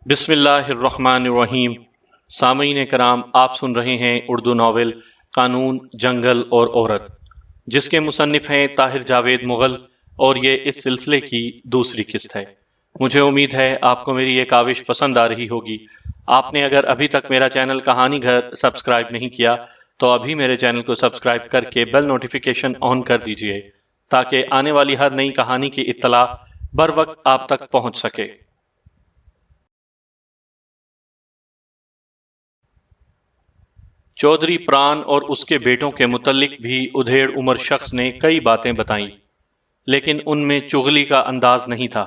بسم اللہ الرحمن الرحیم۔ سامعین کرام، آپ سن رہے ہیں اردو ناول قانون، جنگل اور عورت، جس کے مصنف ہیں طاہر جاوید مغل، اور یہ اس سلسلے کی دوسری قسط ہے۔ مجھے امید ہے آپ کو میری یہ کاوش پسند آ رہی ہوگی۔ آپ نے اگر ابھی تک میرا چینل کہانی گھر سبسکرائب نہیں کیا تو ابھی میرے چینل کو سبسکرائب کر کے بیل نوٹیفیکیشن آن کر دیجئے تاکہ آنے والی ہر نئی کہانی کی اطلاع بر وقت آپ تک پہنچ سکے۔ چودھری پران اور اس کے بیٹوں کے متعلق بھی ادھیڑ عمر شخص نے کئی باتیں بتائیں، لیکن ان میں چغلی کا انداز نہیں تھا۔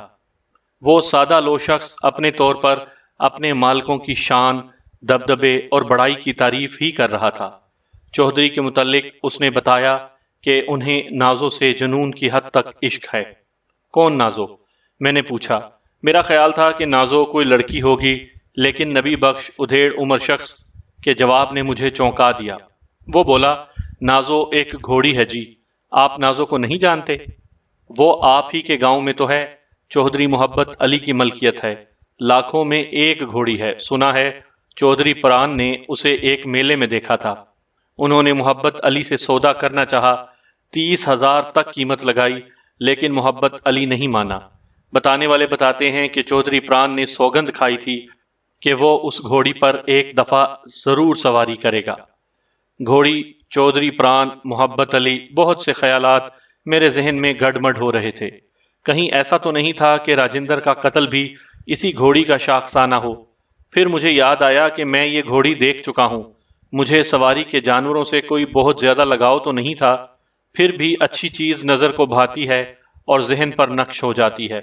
وہ سادہ لو شخص اپنے طور پر اپنے مالکوں کی شان، دبدبے اور بڑائی کی تعریف ہی کر رہا تھا۔ چودھری کے متعلق اس نے بتایا کہ انہیں نازو سے جنون کی حد تک عشق ہے۔ کون نازو؟ میں نے پوچھا۔ میرا خیال تھا کہ نازو کوئی لڑکی ہوگی، لیکن نبی بخش ادھیڑ عمر شخص کے جواب نے مجھے چونکا دیا۔ وہ بولا، نازو ایک گھوڑی ہے جی، آپ نازو کو نہیں جانتے؟ وہ آپ ہی کے گاؤں میں تو ہے، چودھری محبت علی کی ملکیت ہے، لاکھوں میں ایک گھوڑی ہے۔ سنا ہے چودھری پران نے اسے ایک میلے میں دیکھا تھا۔ انہوں نے محبت علی سے سودا کرنا چاہا، 30,000 تک قیمت لگائی، لیکن محبت علی نہیں مانا۔ بتانے والے بتاتے ہیں کہ چودھری پران نے سوگند کھائی تھی کہ وہ اس گھوڑی پر ایک دفعہ ضرور سواری کرے گا۔ گھوڑی، چودھری پران، محبت علی، بہت سے خیالات میرے ذہن میں گڈمڈ ہو رہے تھے۔ کہیں ایسا تو نہیں تھا کہ راجندر کا قتل بھی اسی گھوڑی کا شاخسانہ ہو؟ پھر مجھے یاد آیا کہ میں یہ گھوڑی دیکھ چکا ہوں۔ مجھے سواری کے جانوروں سے کوئی بہت زیادہ لگاؤ تو نہیں تھا، پھر بھی اچھی چیز نظر کو بھاتی ہے اور ذہن پر نقش ہو جاتی ہے۔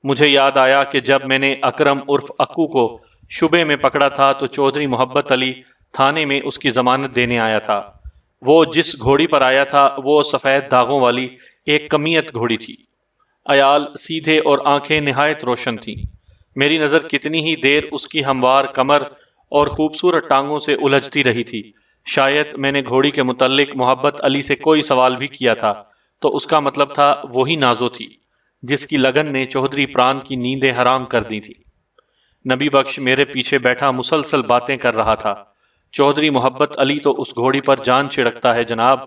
مجھے یاد آیا کہ جب میں نے اکرم عرف اکو کو شبے میں پکڑا تھا تو چودھری محبت علی تھانے میں اس کی ضمانت دینے آیا تھا۔ وہ جس گھوڑی پر آیا تھا وہ سفید داغوں والی ایک کمیت گھوڑی تھی۔ عیال سیدھے اور آنکھیں نہایت روشن تھیں۔ میری نظر کتنی ہی دیر اس کی ہموار کمر اور خوبصورت ٹانگوں سے الجھتی رہی تھی۔ شاید میں نے گھوڑی کے متعلق محبت علی سے کوئی سوال بھی کیا تھا تو اس کا مطلب تھا وہی نازو تھی جس کی لگن نے چودھری پران کی نیندیں حرام کر دی تھی۔ نبی بخش میرے پیچھے بیٹھا مسلسل باتیں کر رہا تھا۔ چودھری محبت علی تو اس گھوڑی پر جان چھڑکتا ہے جناب۔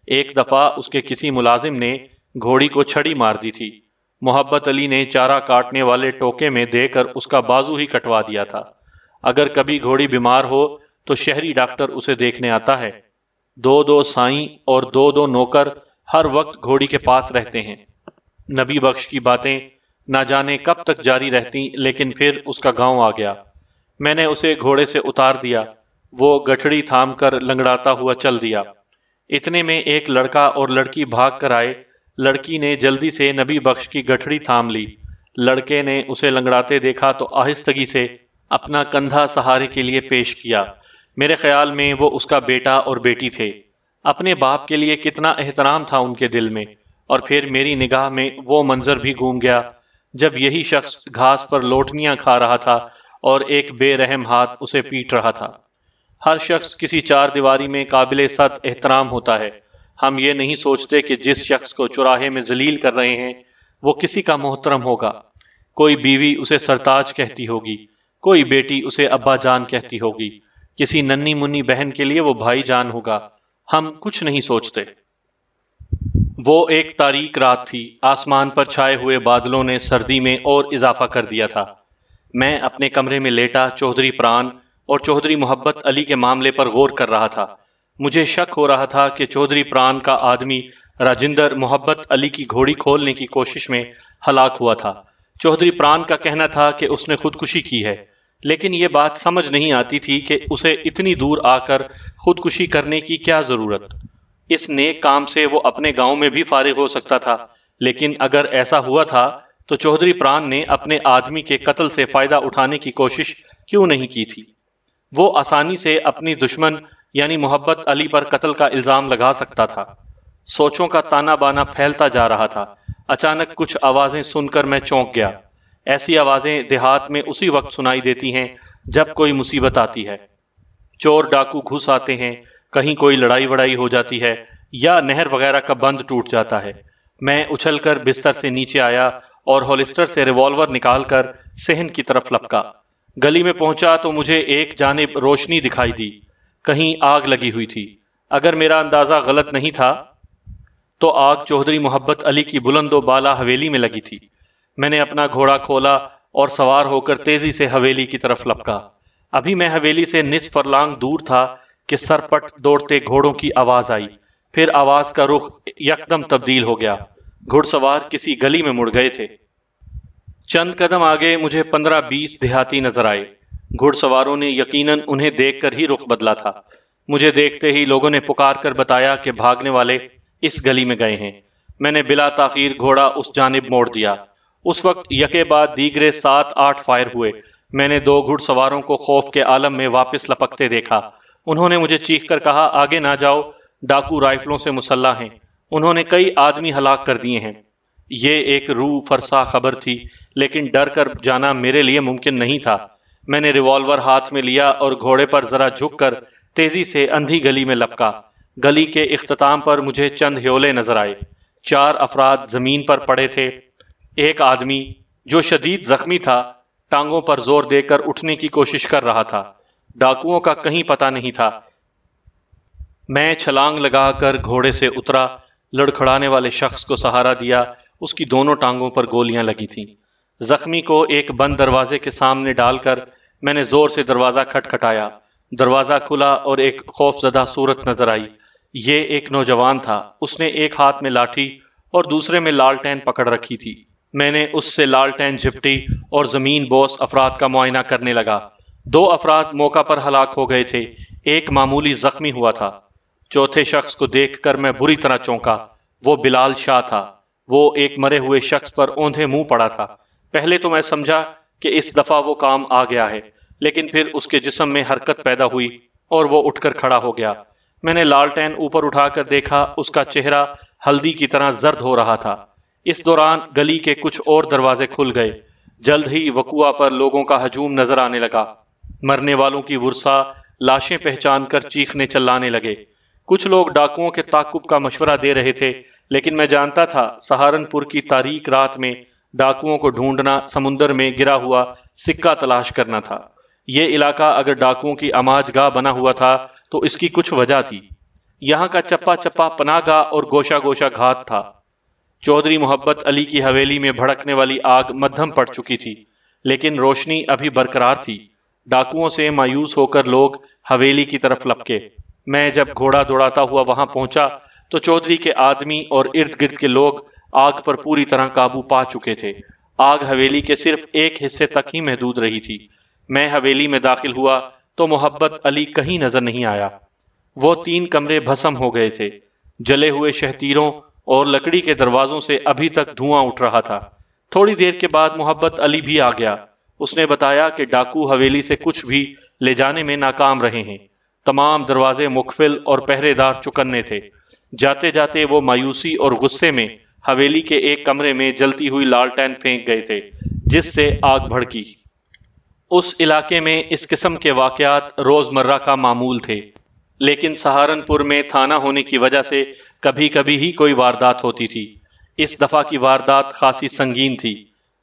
ایک دفعہ اس کے کسی ملازم نے گھوڑی کو چھڑی مار دی تھی۔ محبت علی نے چارہ کاٹنے والے ٹوکے میں دے کر اس کا بازو ہی کٹوا دیا تھا۔ اگر کبھی گھوڑی بیمار ہو تو شہری ڈاکٹر اسے دیکھنے آتا ہے۔ 2 سائیں اور 2 نوکر ہر وقت گھوڑی کے پاس رہتے ہیں۔ نبی بخش کی باتیں نہ جانے کب تک جاری رہتی، لیکن پھر اس کا گاؤں آ گیا۔ میں نے اسے گھوڑے سے اتار دیا۔ وہ گٹھڑی تھام کر لنگڑاتا ہوا چل دیا۔ اتنے میں ایک لڑکا اور لڑکی بھاگ کر آئے۔ لڑکی نے جلدی سے نبی بخش کی گٹھڑی تھام لی۔ لڑکے نے اسے لنگڑاتے دیکھا تو آہستگی سے اپنا کندھا سہارے کے لیے پیش کیا۔ میرے خیال میں وہ اس کا بیٹا اور بیٹی تھے۔ اپنے باپ کے لیے کتنا احترام تھا ان کے دل میں۔ اور پھر میری نگاہ میں وہ منظر بھی گھوم گیا جب یہی شخص گھاس پر لوٹنیاں کھا رہا تھا اور ایک بے رحم ہاتھ اسے پیٹ رہا تھا۔ ہر شخص کسی چار دیواری میں قابل صد احترام ہوتا ہے۔ ہم یہ نہیں سوچتے کہ جس شخص کو چوراہے میں ذلیل کر رہے ہیں وہ کسی کا محترم ہوگا۔ کوئی بیوی اسے سرتاج کہتی ہوگی، کوئی بیٹی اسے ابا جان کہتی ہوگی، کسی ننھی منی بہن کے لیے وہ بھائی جان ہوگا۔ ہم کچھ نہیں سوچتے۔ وہ ایک تاریک رات تھی۔ آسمان پر چھائے ہوئے بادلوں نے سردی میں اور اضافہ کر دیا تھا۔ میں اپنے کمرے میں لیٹا چودھری پران اور چودھری محبت علی کے معاملے پر غور کر رہا تھا۔ مجھے شک ہو رہا تھا کہ چودھری پران کا آدمی راجندر محبت علی کی گھوڑی کھولنے کی کوشش میں ہلاک ہوا تھا۔ چودھری پران کا کہنا تھا کہ اس نے خودکشی کی ہے، لیکن یہ بات سمجھ نہیں آتی تھی کہ اسے اتنی دور آ کر خودکشی کرنے کی کیا ضرورت۔ اس نیک کام سے وہ اپنے گاؤں میں بھی فارغ ہو سکتا تھا، لیکن اگر ایسا ہوا تھا تو چودھری پران نے اپنے آدمی کے قتل سے فائدہ اٹھانے کی کوشش کیوں نہیں کی تھی؟ وہ آسانی سے اپنی دشمن یعنی محبت علی پر قتل کا الزام لگا سکتا تھا۔ سوچوں کا تانا بانا پھیلتا جا رہا تھا۔ اچانک کچھ آوازیں سن کر میں چونک گیا۔ ایسی آوازیں دیہات میں اسی وقت سنائی دیتی ہیں جب کوئی مصیبت آتی ہے۔ چور ڈاکو گھس آتے ہیں، کہیں کوئی لڑائی وڑائی ہو جاتی ہے یا نہر وغیرہ کا بند ٹوٹ جاتا ہے۔ میں اچھل کر بستر سے نیچے آیا اور ہولسٹر سے ریوالور نکال کر صحن کی طرف لپکا۔ گلی میں پہنچا تو مجھے ایک جانب روشنی دکھائی دی، کہیں آگ لگی ہوئی تھی۔ اگر میرا اندازہ غلط نہیں تھا تو آگ چودھری محبت علی کی بلند و بالا حویلی میں لگی تھی۔ میں نے اپنا گھوڑا کھولا اور سوار ہو کر تیزی سے حویلی کی طرف لپکا۔ ابھی میں حویلی سے نصف فرلانگ دور تھا کہ سرپٹ دوڑتے گھوڑوں کی آواز آئی، پھر آواز کا رخ یکدم تبدیل ہو گیا۔ گھڑ سوار کسی گلی میں مڑ گئے تھے۔ چند قدم آگے مجھے 15-20 دیہاتی نظر آئے۔ گھڑ سواروں نے یقیناً انہیں دیکھ کر ہی رخ بدلا تھا۔ مجھے دیکھتے ہی لوگوں نے پکار کر بتایا کہ بھاگنے والے اس گلی میں گئے ہیں۔ میں نے بلا تاخیر گھوڑا اس جانب موڑ دیا۔ اس وقت یکے بعد دیگرے 7-8 فائر ہوئے۔ میں نے 2 گھڑ سواروں کو خوف کے عالم میں واپس لپکتے دیکھا۔ انہوں نے مجھے چیخ کر کہا، آگے نہ جاؤ، ڈاکو رائفلوں سے مسلح ہیں، انہوں نے کئی آدمی ہلاک کر دیے ہیں۔ یہ ایک روح فرسا خبر تھی، لیکن ڈر کر جانا میرے لیے ممکن نہیں تھا۔ میں نے ریوالور ہاتھ میں لیا اور گھوڑے پر ذرا جھک کر تیزی سے اندھی گلی میں لپکا۔ گلی کے اختتام پر مجھے چند ہیولے نظر آئے۔ 4 افراد زمین پر پڑے تھے۔ ایک آدمی جو شدید زخمی تھا ٹانگوں پر زور دے کر اٹھنے کی کوشش کر رہا تھا۔ ڈاکوؤں کا کہیں پتہ نہیں تھا۔ میں چھلانگ لگا کر گھوڑے سے اترا، لڑکھڑانے والے شخص کو سہارا دیا۔ اس کی دونوں ٹانگوں پر گولیاں لگی تھیں۔ زخمی کو ایک بند دروازے کے سامنے ڈال کر میں نے زور سے دروازہ کھٹکھٹایا۔ دروازہ کھلا اور ایک خوفزدہ صورت نظر آئی۔ یہ ایک نوجوان تھا۔ اس نے ایک ہاتھ میں لاٹھی اور دوسرے میں لالٹین پکڑ رکھی تھی۔ میں نے اس سے لالٹین جھپٹی اور زمین بوس افراد کا معائنہ کرنے لگا۔ 2 افراد موقع پر ہلاک ہو گئے تھے، ایک معمولی زخمی ہوا تھا۔ چوتھے شخص کو دیکھ کر میں بری طرح چونکا۔ وہ بلال شاہ تھا۔ وہ ایک مرے ہوئے شخص پر اوندھے منہ پڑا تھا۔ پہلے تو میں سمجھا کہ اس دفعہ وہ کام آ گیا ہے، لیکن پھر اس کے جسم میں حرکت پیدا ہوئی اور وہ اٹھ کر کھڑا ہو گیا۔ میں نے لالٹین اوپر اٹھا کر دیکھا، اس کا چہرہ ہلدی کی طرح زرد ہو رہا تھا۔ اس دوران گلی کے کچھ اور دروازے کھل گئے۔ جلد ہی وقوع پر لوگوں کا ہجوم نظر آنے لگا۔ مرنے والوں کی ورثہ لاشیں پہچان کر چیخنے چلانے لگے۔ کچھ لوگ ڈاکوؤں کے تعاقب کا مشورہ دے رہے تھے، لیکن میں جانتا تھا سہارنپور کی تاریک رات میں ڈاکوؤں کو ڈھونڈنا سمندر میں گرا ہوا سکہ تلاش کرنا تھا۔ یہ علاقہ اگر ڈاکوؤں کی آماج گاہ بنا ہوا تھا تو اس کی کچھ وجہ تھی۔ یہاں کا چپا چپا پناہ گاہ اور گوشہ گوشہ گھات تھا۔ چودھری محبت علی کی حویلی میں بھڑکنے والی آگ مدھم پڑ چکی تھی، لیکن روشنی ابھی برقرار تھی۔ ڈاکوؤں سے مایوس ہو کر لوگ حویلی کی طرف لپکے۔ میں جب گھوڑا دوڑاتا ہوا وہاں پہنچا تو چودھری کے آدمی اور ارد گرد کے لوگ آگ پر پوری طرح قابو پا چکے تھے۔ آگ حویلی کے صرف ایک حصے تک ہی محدود رہی تھی۔ میں حویلی میں داخل ہوا تو محبت علی کہیں نظر نہیں آیا۔ وہ 3 کمرے بھسم ہو گئے تھے۔ جلے ہوئے شہتیروں اور لکڑی کے دروازوں سے ابھی تک دھواں اٹھ رہا تھا۔ تھوڑی دیر کے بعد محبت علی بھی آ گیا۔ اس نے بتایا کہ ڈاکو حویلی سے کچھ بھی لے جانے میں ناکام رہے ہیں۔ تمام دروازے مقفل اور پہرے دار چوکنے تھے۔ جاتے جاتے وہ مایوسی اور غصے میں حویلی کے ایک کمرے میں جلتی ہوئی لالٹین پھینک گئے تھے، جس سے آگ بھڑکی۔ اس علاقے میں اس قسم کے واقعات روزمرہ کا معمول تھے، لیکن سہارنپور میں تھانہ ہونے کی وجہ سے کبھی کبھی ہی کوئی واردات ہوتی تھی۔ اس دفعہ کی واردات خاصی سنگین تھی۔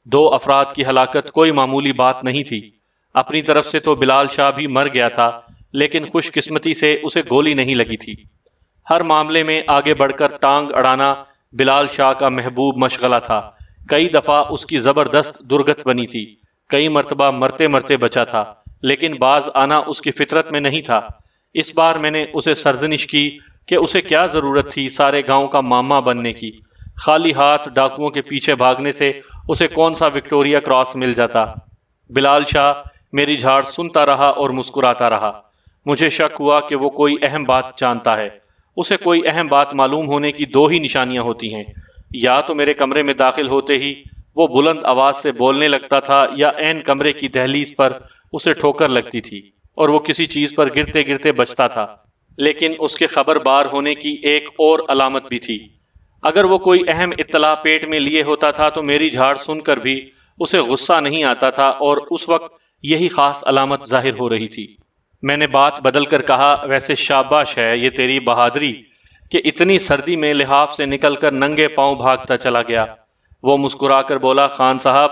2 افراد کی ہلاکت کوئی معمولی بات نہیں تھی۔ اپنی طرف سے تو بلال شاہ بھی مر گیا تھا، لیکن خوش قسمتی سے اسے گولی نہیں لگی تھی۔ ہر معاملے میں آگے بڑھ کر ٹانگ اڑانا بلال شاہ کا محبوب مشغلہ تھا۔ کئی دفعہ اس کی زبردست درگت بنی تھی، کئی مرتبہ مرتے مرتے بچا تھا، لیکن باز آنا اس کی فطرت میں نہیں تھا۔ اس بار میں نے اسے سرزنش کی کہ اسے کیا ضرورت تھی سارے گاؤں کا ماما بننے کی۔ خالی ہاتھ ڈاکوؤں کے پیچھے بھاگنے سے اسے کون سا وکٹوریا کراس مل جاتا۔ بلال شاہ میری جھاڑ سنتا رہا اور مسکراتا رہا۔ مجھے شک ہوا کہ وہ کوئی اہم بات جانتا ہے۔ اسے کوئی اہم بات معلوم ہونے کی 2 ہی نشانیاں ہوتی ہیں، یا تو میرے کمرے میں داخل ہوتے ہی وہ بلند آواز سے بولنے لگتا تھا، یا عین کمرے کی دہلیز پر اسے ٹھوکر لگتی تھی اور وہ کسی چیز پر گرتے گرتے بچتا تھا۔ لیکن اس کے خبردار ہونے کی ایک اور علامت بھی تھی۔ اگر وہ کوئی اہم اطلاع پیٹ میں لیے ہوتا تھا تو میری جھاڑ سن کر بھی اسے غصہ نہیں آتا تھا، اور اس وقت یہی خاص علامت ظاہر ہو رہی تھی۔ میں نے بات بدل کر کہا، ویسے شاباش ہے یہ تیری بہادری کہ اتنی سردی میں لحاف سے نکل کر ننگے پاؤں بھاگتا چلا گیا۔ وہ مسکرا کر بولا، خان صاحب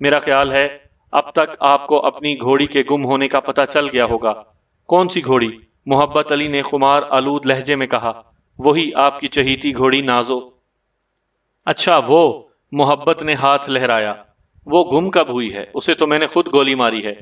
میرا خیال ہے اب تک آپ کو اپنی گھوڑی کے گم ہونے کا پتہ چل گیا ہوگا۔ کون سی گھوڑی؟ محبت علی نے خمار آلود لہجے میں کہا۔ وہی آپ کی چہیتی گھوڑی نازو۔ اچھا وہ، محبت نے ہاتھ لہرایا۔ وہ گم کب ہوئی ہے؟ اسے تو میں نے خود گولی ماری ہے۔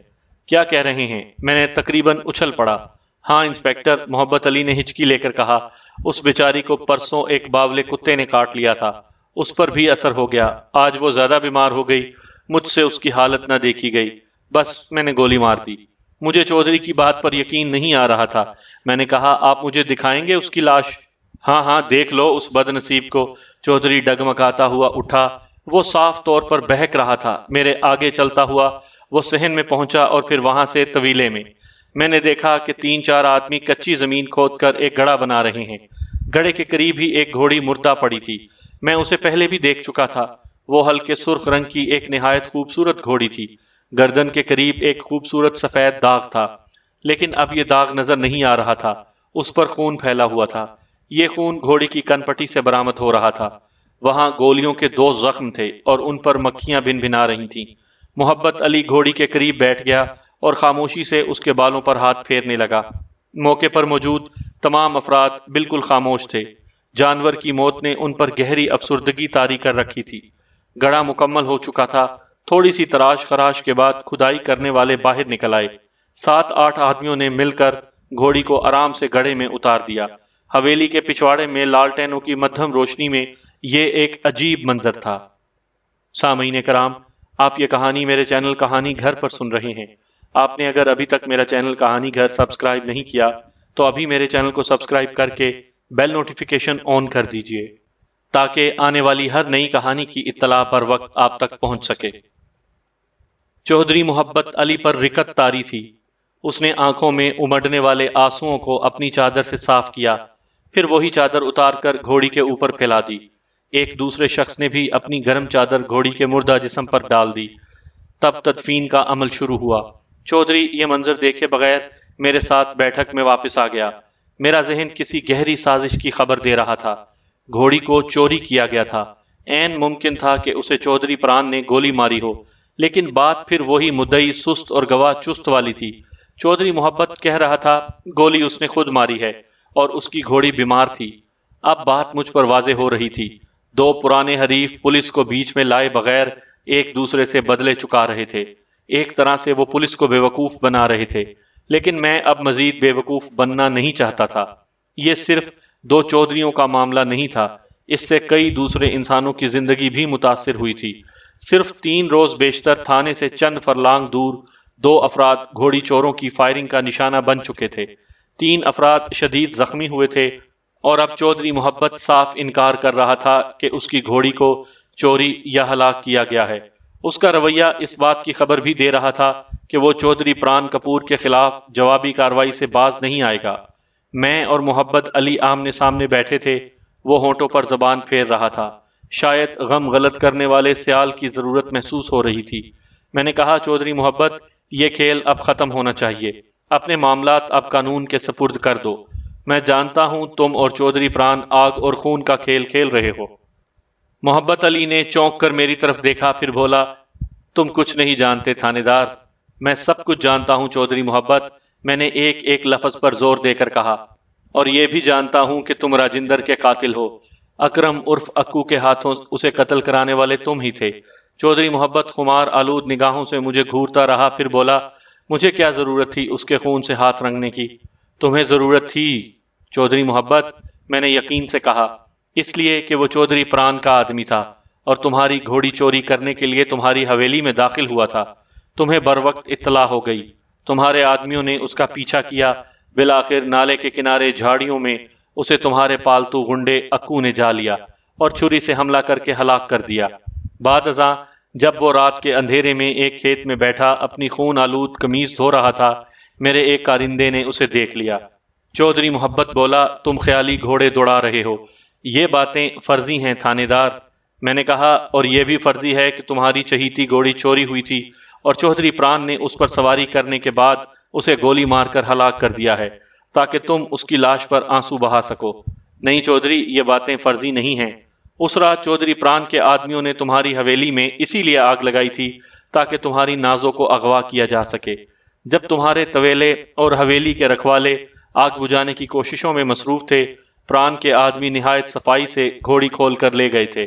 کیا کہہ رہے ہیں؟ میں نے تقریباً اچھل پڑا۔ ہاں انسپیکٹر، محبت علی نے ہچکی لے کر کہا، اس بیچاری کو پرسوں ایک باولے کتے نے کاٹ لیا تھا، اس پر بھی اثر ہو گیا، آج وہ زیادہ بیمار ہو گئی، مجھ سے اس کی حالت نہ دیکھی گئی، بس میں نے گولی مار دی۔ مجھے چودھری کی بات پر یقین نہیں آ رہا تھا۔ میں نے کہا، آپ مجھے دکھائیں گے اس کی لاش؟ ہاں ہاں، دیکھ لو اس بد نصیب کو۔ چودھری ڈگمگاتا ہوا اٹھا۔ وہ صاف طور پر بہک رہا تھا۔ میرے آگے چلتا ہوا وہ صحن میں پہنچا اور پھر وہاں سے طویلے میں۔ میں نے دیکھا کہ 3-4 آدمی کچی زمین کھود کر ایک گڑھا بنا رہے ہیں۔ گڑھے کے قریب ہی ایک گھوڑی مردہ پڑی تھی۔ میں اسے پہلے بھی دیکھ چکا تھا۔ وہ ہلکے سرخ رنگ کی ایک نہایت خوبصورت گھوڑی تھی۔ گردن کے قریب ایک خوبصورت سفید داغ تھا، لیکن اب یہ داغ نظر نہیں آ رہا تھا۔ اس پر خون پھیلا ہوا تھا۔ یہ خون گھوڑی کی کنپٹی سے برآمد ہو رہا تھا۔ وہاں گولیوں کے 2 زخم تھے اور ان پر مکھیاں بن بھنا رہی تھیں۔ محبت علی گھوڑی کے قریب بیٹھ گیا اور خاموشی سے اس کے بالوں پر ہاتھ پھیرنے لگا۔ موقع پر موجود تمام افراد بالکل خاموش تھے۔ جانور کی موت نے ان پر گہری افسردگی طاری کر رکھی تھی۔ گڑھا مکمل ہو چکا تھا۔ تھوڑی سی تراش خراش کے بعد کھدائی کرنے والے باہر نکل آئے۔ 7-8 آدمیوں نے مل کر گھوڑی کو آرام سے گڑھے میں اتار دیا۔ حویلی کے پچھواڑے میں لالٹینوں کی مدھم روشنی میں یہ ایک عجیب منظر تھا۔ سامعین کرام، آپ یہ کہانی میرے چینل کہانی گھر پر سن رہے ہیں۔ آپ نے اگر ابھی تک میرا چینل کہانی گھر سبسکرائب نہیں کیا تو ابھی میرے چینل کو سبسکرائب کر کے بیل نوٹیفیکیشن آن کر دیجئے تاکہ آنے والی ہر نئی کہانی کی اطلاع بر وقت آپ تک پہنچ سکے۔ چودھری محبت علی پر رکت طاری تھی۔ اس نے آنکھوں میں امڈنے والے آنسوؤں کو اپنی چادر سے صاف کیا، پھر وہی چادر اتار کر گھوڑی کے اوپر پھیلا دی۔ ایک دوسرے شخص نے بھی اپنی گرم چادر گھوڑی کے مردہ جسم پر ڈال دی۔ تب تدفین کا عمل شروع ہوا۔ چودھری یہ منظر دیکھے بغیر میرے ساتھ بیٹھک میں واپس آ گیا۔ میرا ذہن کسی گہری سازش کی خبر دے رہا تھا۔ گھوڑی کو چوری کیا گیا تھا۔ عین ممکن تھا کہ اسے چودھری پران نے گولی ماری ہو، لیکن بات پھر وہی مدعی سست اور گواہ چست والی تھی۔ چودھری محبت کہہ رہا تھا گولی اس نے خود ماری ہے اور اس کی گھوڑی بیمار تھی۔ اب بات مجھ پر واضح ہو رہی تھی۔ 2 پرانے حریف پولیس کو بیچ میں لائے بغیر ایک دوسرے سے بدلے چکا رہے تھے۔ ایک طرح سے وہ پولیس کو بے وقوف بنا رہے تھے، لیکن میں اب مزید بے وقوف بننا نہیں چاہتا تھا۔ یہ صرف 2 چودھریوں کا معاملہ نہیں تھا، اس سے کئی دوسرے انسانوں کی زندگی بھی متاثر ہوئی تھی۔ صرف 3 روز بیشتر تھانے سے چند فرلانگ دور 2 افراد گھوڑی چوروں کی فائرنگ کا نشانہ بن چکے تھے۔ 3 افراد شدید زخمی ہوئے تھے اور اب چودھری محبت صاف انکار کر رہا تھا کہ اس کی گھوڑی کو چوری یا ہلاک کیا گیا ہے۔ اس کا رویہ اس بات کی خبر بھی دے رہا تھا کہ وہ چودھری پران کپور کے خلاف جوابی کارروائی سے باز نہیں آئے گا۔ میں اور محبت علی آمنے سامنے بیٹھے تھے۔ وہ ہونٹوں پر زبان پھیر رہا تھا۔ شاید غم غلط کرنے والے سیال کی ضرورت محسوس ہو رہی تھی۔ میں نے کہا، چودھری محبت، یہ کھیل اب ختم ہونا چاہیے۔ اپنے معاملات اب قانون کے سپرد کر دو۔ میں جانتا ہوں تم اور چودھری پران آگ اور خون کا کھیل کھیل رہے ہو۔ محبت علی نے چونک کر میری طرف دیکھا، پھر بولا، تم کچھ نہیں جانتے تھانے دار۔ میں سب کچھ جانتا ہوں چودھری محبت، میں نے ایک ایک لفظ پر زور دے کر کہا، اور یہ بھی جانتا ہوں کہ تم راجندر کے قاتل ہو۔ اکرم عرف اکو کے ہاتھوں اسے قتل کرانے والے تم ہی تھے۔ چودھری محبت خمار آلود نگاہوں سے مجھے گھورتا رہا، پھر بولا، مجھے کیا ضرورت تھی اس کے خون سے ہاتھ رنگنے کی؟ تمہیں ضرورت تھی چودھری محبت، میں نے یقین سے کہا، اس لیے کہ وہ چودھری پران کا آدمی تھا اور تمہاری گھوڑی چوری کرنے کے لیے تمہاری حویلی میں داخل ہوا تھا۔ تمہیں بروقت اطلاع ہو گئی۔ تمہارے آدمیوں نے اس کا پیچھا کیا۔ بالآخر نالے کے کنارے جھاڑیوں میں اسے تمہارے پالتو غنڈے اکو نے جا لیا اور چھری سے حملہ کر کے ہلاک کر دیا۔ بعد ازاں جب وہ رات کے اندھیرے میں ایک کھیت میں بیٹھا اپنی خون آلود قمیض دھو رہا تھا، میرے ایک کارندے نے اسے دیکھ لیا۔ چودھری محبت بولا، تم خیالی گھوڑے دوڑا رہے ہو، یہ باتیں فرضی ہیں تھانے دار۔ میں نے کہا، اور یہ بھی فرضی ہے کہ تمہاری چہیتی گھوڑی چوری ہوئی تھی اور چودھری پران نے اس پر سواری کرنے کے بعد اسے گولی مار کر ہلاک کر دیا ہے تاکہ تم اس کی لاش پر آنسو بہا سکو۔ نہیں چودھری، یہ باتیں فرضی نہیں ہیں۔ اس رات چودھری پران کے آدمیوں نے تمہاری حویلی میں اسی لیے آگ لگائی تھی تاکہ تمہاری نازوں کو اغوا کیا جا سکے۔ جب تمہارے طویلے اور حویلی کے رکھوالے آگ بجھانے کی کوششوں میں مصروف تھے، پران کے آدمی نہایت صفائی سے گھوڑی کھول کر لے گئے تھے۔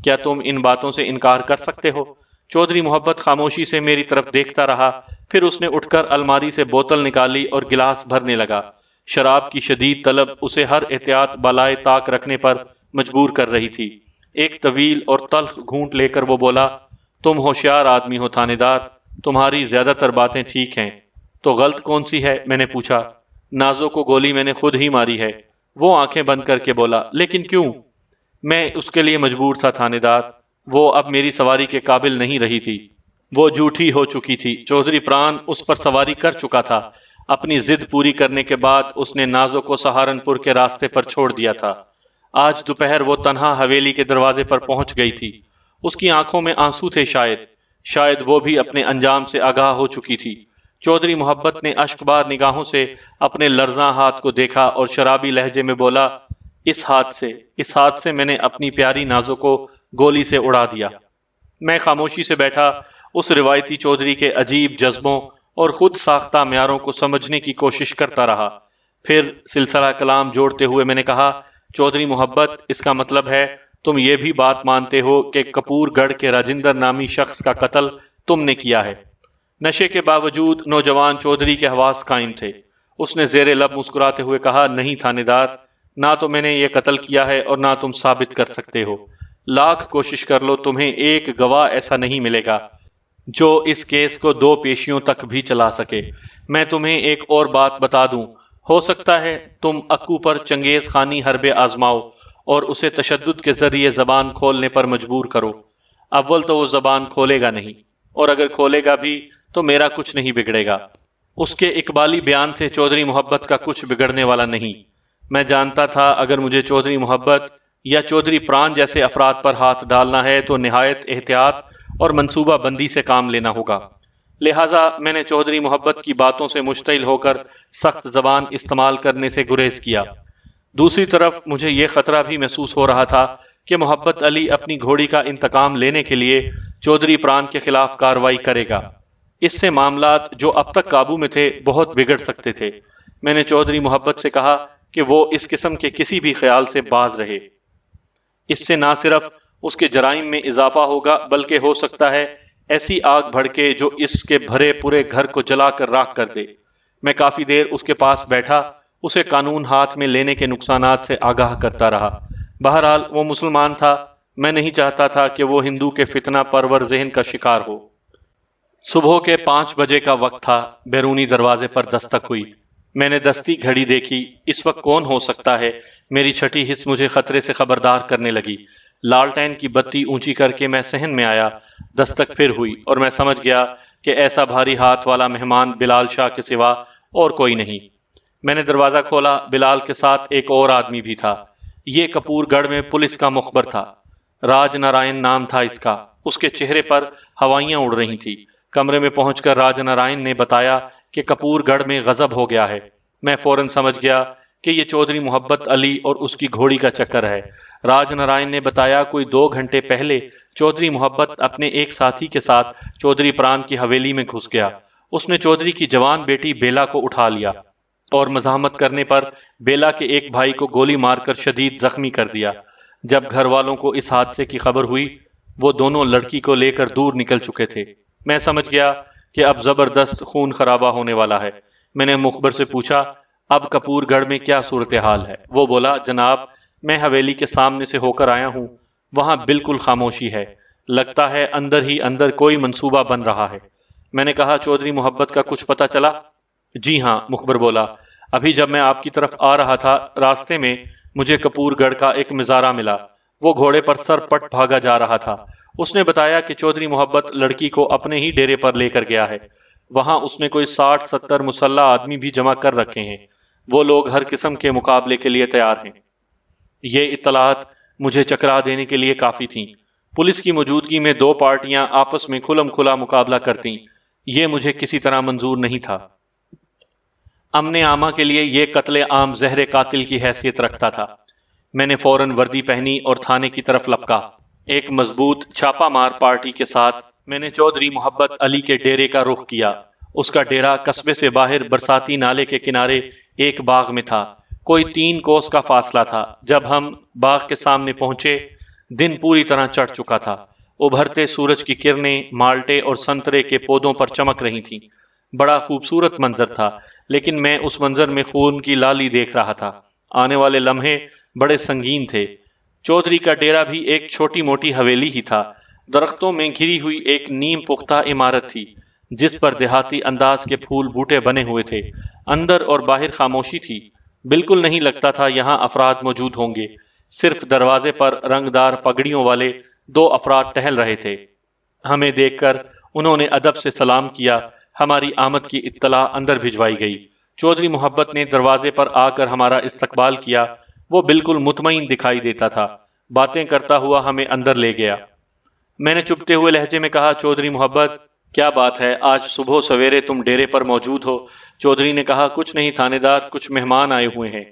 کیا تم ان باتوں سے انکار کر سکتے ہو؟ چودھری محبت خاموشی سے میری طرف دیکھتا رہا، پھر اس نے اٹھ کر الماری سے بوتل نکالی اور گلاس بھرنے لگا۔ شراب کی شدید طلب اسے ہر احتیاط بالائے طاق رکھنے پر مجبور کر رہی تھی۔ ایک طویل اور تلخ گھونٹ لے کر وہ بولا، تم ہوشیار آدمی ہو تھانے دار، تمہاری زیادہ تر باتیں ٹھیک ہیں، تو غلط کون سی ہے؟ میں نے پوچھا۔ نازو کو گولی میں نے خود ہی ماری ہے، وہ آنکھیں بند کر کے بولا۔ لیکن کیوں؟ میں اس کے لیے مجبور تھا تھانے دار، وہ اب میری سواری کے قابل نہیں رہی تھی، وہ جھوٹی ہو چکی تھی۔ چودھری پران اس پر سواری کر چکا تھا۔ اپنی ضد پوری کرنے کے بعد اس نے نازو کو سہارنپور کے راستے پر چھوڑ دیا تھا۔ آج دوپہر وہ تنہا حویلی کے دروازے پر پہنچ گئی تھی۔ اس کی آنکھوں میں آنسو تھے، شاید وہ بھی اپنے انجام سے آگاہ ہو چکی تھی۔ چودھری محبت نے اشکبار نگاہوں سے اپنے لرزاں ہاتھ کو دیکھا اور شرابی لہجے میں بولا، اس ہاتھ سے میں نے اپنی پیاری نازو کو گولی سے اڑا دیا۔ میں خاموشی سے بیٹھا، اس روایتی چودھری کے عجیب جذبوں اور خود ساختہ معیاروں کو سمجھنے کی کوشش کرتا رہا۔ پھر سلسلہ کلام جوڑتے ہوئے میں نے کہا، چودھری محبت، اس کا مطلب ہے تم یہ بھی بات مانتے ہو کہ کپور گڑھ کے راجندر نامی شخص کا قتل تم نے کیا ہے؟ نشے کے باوجود نوجوان چودھری کے حواس قائم تھے۔ اس نے زیر لب مسکراتے ہوئے کہا، نہیں تھانے دار، نہ تو میں نے یہ قتل کیا ہے اور نہ تم ثابت کر سکتے ہو۔ لاکھ کوشش کر لو، تمہیں ایک گواہ ایسا نہیں ملے گا جو اس کیس کو دو پیشیوں تک بھی چلا سکے۔ میں تمہیں ایک اور بات بتا دوں، ہو سکتا ہے تم اکو پر چنگیز خانی حربے آزماؤ اور اسے تشدد کے ذریعے زبان کھولنے پر مجبور کرو۔ اول تو وہ زبان کھولے گا نہیں، اور اگر کھولے گا بھی تو میرا کچھ نہیں بگڑے گا۔ اس کے اقبالی بیان سے چودھری محبت کا کچھ بگڑنے والا نہیں۔ میں جانتا تھا اگر مجھے چودھری محبت یا چودھری پران جیسے افراد پر ہاتھ ڈالنا ہے تو نہایت احتیاط اور منصوبہ بندی سے کام لینا ہوگا۔ لہٰذا میں نے چودھری محبت کی باتوں سے مشتعل ہو کر سخت زبان استعمال کرنے سے گریز کیا۔ دوسری طرف مجھے یہ خطرہ بھی محسوس ہو رہا تھا کہ محبت علی اپنی گھوڑی کا انتقام لینے کے لیے چودھری پران کے خلاف کارروائی کرے گا۔ اس سے معاملات جو اب تک قابو میں تھے بہت بگڑ سکتے تھے۔ میں نے چودھری محبت سے کہا کہ وہ اس قسم کے کسی بھی خیال سے باز رہے۔ اس سے نہ صرف اس کے جرائم میں اضافہ ہوگا بلکہ ہو سکتا ہے ایسی آگ بھڑکے جو اس کے بھرے پورے گھر کو جلا کر راکھ کر دے۔ میں کافی دیر اس کے پاس بیٹھا، اسے قانون ہاتھ میں لینے کے نقصانات سے آگاہ کرتا رہا۔ بہرحال وہ مسلمان تھا، میں نہیں چاہتا تھا کہ وہ ہندو کے فتنہ پرور ذہن کا شکار ہو۔ صبح کے 5 بجے کا وقت تھا۔ بیرونی دروازے پر دستک ہوئی۔ میں نے دستی گھڑی دیکھی۔ اس وقت کون ہو سکتا ہے؟ میری چھٹی حس مجھے خطرے سے خبردار کرنے لگی۔ لالٹین کی بتی اونچی کر کے میں صحن میں آیا۔ دستک پھر ہوئی اور میں سمجھ گیا کہ ایسا بھاری ہاتھ والا مہمان بلال شاہ کے سوا اور کوئی نہیں۔ میں نے دروازہ کھولا۔ بلال کے ساتھ ایک اور آدمی بھی تھا۔ یہ کپور گڑھ میں پولیس کا مخبر تھا، راج نارائن نام تھا اس کا۔ اس کے چہرے پر ہوائیاں اڑ رہی تھی۔ کمرے میں پہنچ کر راج نارائن نے بتایا کہ کپور گڑھ میں غضب ہو گیا ہے۔ میں فوراً سمجھ گیا کہ یہ چودھری محبت علی اور اس کی گھوڑی کا چکر ہے۔ راج نارائن نے بتایا کوئی 2 گھنٹے پہلے چودھری محبت اپنے ایک ساتھی کے ساتھ چودھری پران کی حویلی میں گھس گیا۔ اس نے چودھری کی جوان بیٹی بیلا کو اٹھا لیا اور مزاحمت کرنے پر بیلا کے ایک بھائی کو گولی مار کر شدید زخمی کر دیا۔ جب گھر والوں کو اس حادثے کی خبر ہوئی، وہ دونوں لڑکی کو لے کر دور نکل چکے تھے۔ میں سمجھ گیا کہ اب زبردست خون خرابہ ہونے والا ہے۔ میں نے مخبر سے پوچھا، اب کپور گڑھ میں کیا صورتحال ہے؟ وہ بولا، جناب، میں حویلی کے سامنے سے ہو کر آیا ہوں، وہاں بالکل خاموشی ہے، لگتا ہے اندر ہی اندر کوئی منصوبہ بن رہا ہے۔ میں نے کہا، چودھری محبت کا کچھ پتہ چلا؟ جی ہاں، مخبر بولا، ابھی جب میں آپ کی طرف آ رہا تھا راستے میں مجھے کپور گڑھ کا ایک مزارہ ملا، وہ گھوڑے پر سر پٹ بھاگا جا رہا تھا۔ اس نے بتایا کہ چودھری محبت لڑکی کو اپنے ہی ڈیرے پر لے کر گیا ہے۔ وہاں اس نے کوئی 60-70 مسلح آدمی بھی جمع کر رکھے ہیں، وہ لوگ ہر قسم کے مقابلے کے لیے تیار ہیں۔ یہ اطلاعات مجھے چکرا دینے کے لیے کافی تھیں۔ پولیس کی موجودگی میں 2 پارٹیاں آپس میں کھلم کھلا مقابلہ کرتیں، یہ مجھے کسی طرح منظور نہیں تھا۔ امن عامہ کے لیے یہ قتل عام زہر قاتل کی حیثیت رکھتا تھا۔ میں نے فوراً وردی پہنی اور تھانے کی طرف لپکا۔ ایک مضبوط چھاپا مار پارٹی کے ساتھ میں نے چودھری محبت علی کے ڈیرے کا رخ کیا۔ اس کا ڈیرا قصبے سے باہر برساتی نالے کے کنارے ایک باغ میں تھا۔ کوئی 3 کوس کا فاصلہ تھا۔ جب ہم باغ کے سامنے پہنچے، دن پوری طرح چڑھ چکا تھا۔ ابھرتے سورج کی کرنیں مالٹے اور سنترے کے پودوں پر چمک رہی تھیں۔ بڑا خوبصورت منظر تھا، لیکن میں اس منظر میں خون کی لالی دیکھ رہا تھا۔ آنے والے لمحے بڑے سنگین تھے۔ چودھری کا ڈیرا بھی ایک چھوٹی موٹی حویلی ہی تھا۔ درختوں میں گھری ہوئی ایک نیم پختہ عمارت تھی، جس پر دیہاتی انداز کے پھول بوٹے بنے ہوئے تھے۔ اندر اور باہر خاموشی تھی۔ بالکل نہیں لگتا تھا یہاں افراد موجود ہوں گے۔ صرف دروازے پر رنگدار پگڑیوں والے 2 افراد ٹہل رہے تھے۔ ہمیں دیکھ کر انہوں نے ادب سے سلام کیا۔ ہماری آمد کی اطلاع اندر بھجوائی گئی۔ چودھری محبت نے دروازے پر آ کر ہمارا استقبال کیا۔ وہ بالکل مطمئن دکھائی دیتا تھا۔ باتیں کرتا ہوا ہمیں اندر لے گیا۔ میں نے چپتے ہوئے لہجے میں کہا، چودھری محبت، کیا بات ہے، آج صبح سویرے تم ڈیرے پر موجود ہو؟ چودھری نے کہا، کچھ نہیں تھانے دار، کچھ مہمان آئے ہوئے ہیں۔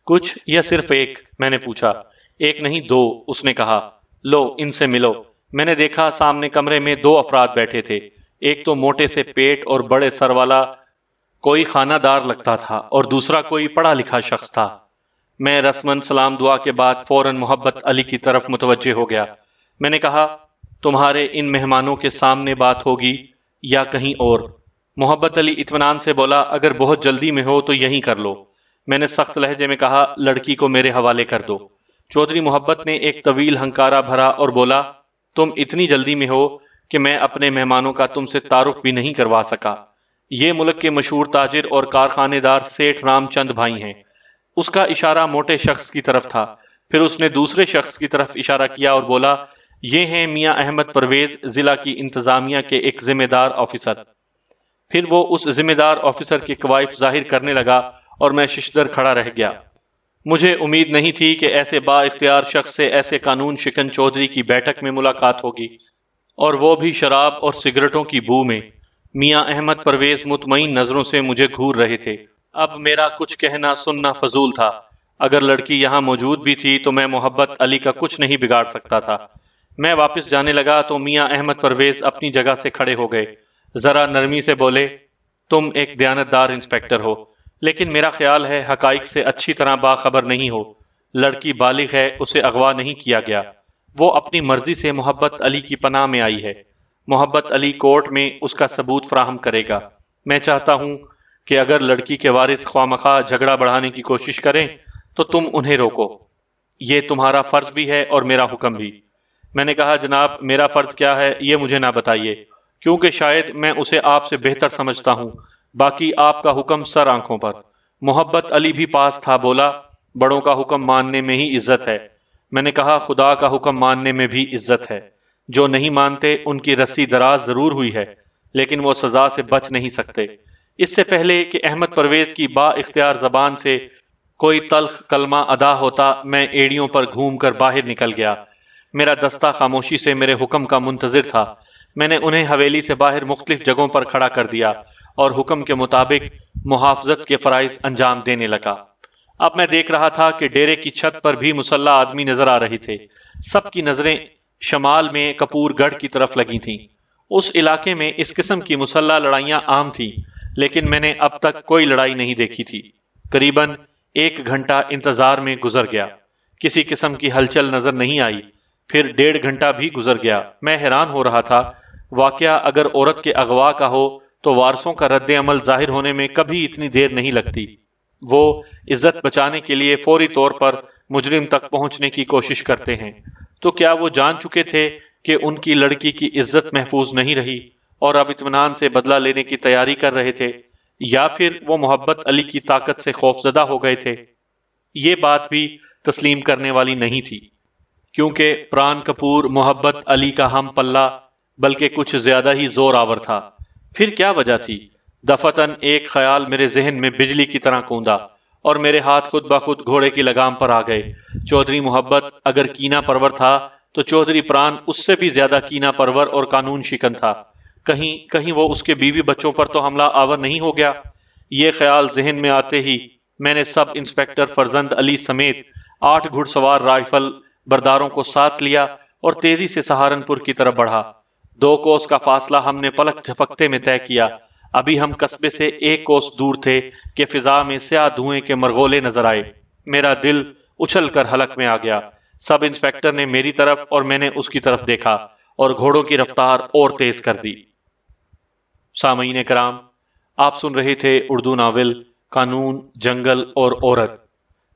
کچھ یا صرف ایک؟ میں نے پوچھا۔ ایک نہیں 2، اس نے کہا۔ لو ان سے ملو۔ میں نے دیکھا سامنے کمرے میں 2 افراد بیٹھے تھے۔ ایک تو موٹے سے پیٹ اور بڑے سر والا کوئی خانہ دار لگتا تھا، اور دوسرا کوئی پڑھا لکھا شخص تھا۔ میں رسماً سلام دعا کے بعد فوراً محبت علی کی طرف متوجہ ہو گیا۔ میں نے کہا، تمہارے ان مہمانوں کے سامنے بات ہوگی یا کہیں اور؟ محبت علی اطمینان سے بولا، اگر بہت جلدی میں ہو تو یہیں کر لو۔ میں نے سخت لہجے میں کہا، لڑکی کو میرے حوالے کر دو۔ چودھری محبت نے ایک طویل ہنکارا بھرا اور بولا، تم اتنی جلدی میں ہو کہ میں اپنے مہمانوں کا تم سے تعارف بھی نہیں کروا سکا۔ یہ ملک کے مشہور تاجر اور کارخانے دار سیٹھ رام چند بھائی ہیں۔ اس کا اشارہ موٹے شخص کی طرف تھا۔ پھر اس نے دوسرے شخص کی طرف اشارہ کیا اور بولا، یہ ہیں میاں احمد پرویز، ضلع کی انتظامیہ کے ایک ذمہ دار آفیسر۔ پھر وہ اس ذمہ دار آفیسر کے کوائف ظاہر کرنے لگا اور میں ششدر کھڑا رہ گیا۔ مجھے امید نہیں تھی کہ ایسے با اختیار شخص سے ایسے قانون شکن چودھری کی بیٹھک میں ملاقات ہوگی، اور وہ بھی شراب اور سگریٹوں کی بو میں۔ میاں احمد پرویز مطمئن نظروں سے مجھے گھور رہے تھے۔ اب میرا کچھ کہنا سننا فضول تھا۔ اگر لڑکی یہاں موجود بھی تھی تو میں محبت علی کا کچھ نہیں بگاڑ سکتا تھا۔ میں واپس جانے لگا تو میاں احمد پرویز اپنی جگہ سے کھڑے ہو گئے۔ ذرا نرمی سے بولے، تم ایک دیانتدار انسپکٹر ہو، لیکن میرا خیال ہے حقائق سے اچھی طرح باخبر نہیں ہو۔ لڑکی بالغ ہے، اسے اغوا نہیں کیا گیا۔ وہ اپنی مرضی سے محبت علی کی پناہ میں آئی ہے۔ محبت علی کورٹ میں اس کا ثبوت فراہم کرے گا۔ میں چاہتا ہوں کہ اگر لڑکی کے وارث خواہ جھگڑا بڑھانے کی کوشش کریں تو تم انہیں روکو۔ یہ تمہارا فرض بھی ہے اور میرا حکم بھی۔ میں نے کہا، جناب، میرا فرض کیا ہے یہ مجھے نہ بتائیے، کیونکہ شاید میں اسے آپ سے بہتر سمجھتا ہوں۔ باقی آپ کا حکم سر آنکھوں پر۔ محبت علی بھی پاس تھا، بولا، بڑوں کا حکم ماننے میں ہی عزت ہے۔ میں نے کہا، خدا کا حکم ماننے میں بھی عزت ہے۔ جو نہیں مانتے ان کی رسی دراز ضرور ہوئی ہے، لیکن وہ سزا سے بچ نہیں سکتے۔ اس سے پہلے کہ احمد پرویز کی با اختیار زبان سے کوئی تلخ کلمہ ادا ہوتا، میں ایڑیوں پر گھوم کر باہر نکل گیا۔ میرا دستہ خاموشی سے میرے حکم کا منتظر تھا۔ میں نے انہیں حویلی سے باہر مختلف جگہوں پر کھڑا کر دیا اور حکم کے مطابق محافظت کے فرائض انجام دینے لگا۔ اب میں دیکھ رہا تھا کہ ڈیرے کی چھت پر بھی مسلح آدمی نظر آ رہے تھے۔ سب کی نظریں شمال میں کپور گڑھ کی طرف لگی تھیں۔ اس علاقے میں اس قسم کی مسلح لڑائیاں عام تھیں، لیکن میں نے اب تک کوئی لڑائی نہیں دیکھی تھی۔ قریباً 1 گھنٹہ انتظار میں گزر گیا۔ کسی قسم کی ہلچل نظر نہیں آئی۔ پھر 1.5 گھنٹہ بھی گزر گیا۔ میں حیران ہو رہا تھا۔ واقعہ اگر عورت کے اغوا کا ہو تو وارثوں کا رد عمل ظاہر ہونے میں کبھی اتنی دیر نہیں لگتی۔ وہ عزت بچانے کے لیے فوری طور پر مجرم تک پہنچنے کی کوشش کرتے ہیں۔ تو کیا وہ جان چکے تھے کہ ان کی لڑکی کی عزت محفوظ نہیں رہی اور اب اطمینان سے بدلہ لینے کی تیاری کر رہے تھے، یا پھر وہ محبت علی کی طاقت سے خوفزدہ ہو گئے تھے؟ یہ بات بھی تسلیم کرنے والی نہیں تھی، کیونکہ پران کپور محبت علی کا ہم پلہ بلکہ کچھ زیادہ ہی زور آور تھا۔ پھر کیا وجہ تھی؟ دفعتاً ایک خیال میرے ذہن میں بجلی کی طرح کوندا اور میرے ہاتھ خود بخود گھوڑے کی لگام پر آ گئے۔ چودھری محبت اگر کینہ پرور تھا تو چودھری پران اس سے بھی زیادہ کینہ پرور اور قانون شکن تھا۔ کہیں وہ اس کے بیوی بچوں پر تو حملہ آور نہیں ہو گیا؟ یہ خیال ذہن میں آتے ہی میں نے سب انسپکٹر فرزند علی سمیت 8 گھڑ سوار رائفل برداروں کو ساتھ لیا اور تیزی سے سہارنپور کی طرف بڑھا۔ 2 کوس کا فاصلہ ہم نے پلک جھپکتے میں طے کیا۔ ابھی ہم قصبے سے 1 کوس دور تھے کہ فضا میں سیاہ دھوئیں کے مرغولے نظر آئے۔ میرا دل اچھل کر حلق میں آ گیا۔ سب انسپیکٹر نے میری طرف اور میں نے اس کی طرف دیکھا اور گھوڑوں کی رفتار اور تیز کر دی۔ سامعین کرام، آپ سن رہے تھے اردو ناول قانون، جنگل اور عورت،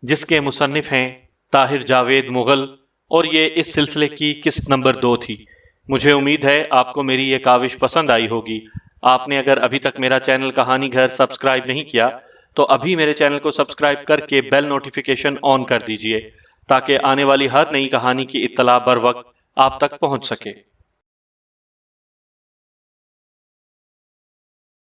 جس کے مصنف ہیں طاہر جاوید مغل، اور یہ اس سلسلے کی قسط نمبر 2 تھی۔ مجھے امید ہے آپ کو میری یہ کاوش پسند آئی ہوگی۔ آپ نے اگر ابھی تک میرا چینل کہانی گھر سبسکرائب نہیں کیا تو ابھی میرے چینل کو سبسکرائب کر کے بیل نوٹیفیکیشن آن کر دیجئے تاکہ آنے والی ہر نئی کہانی کی اطلاع بر وقت آپ تک پہنچ سکے۔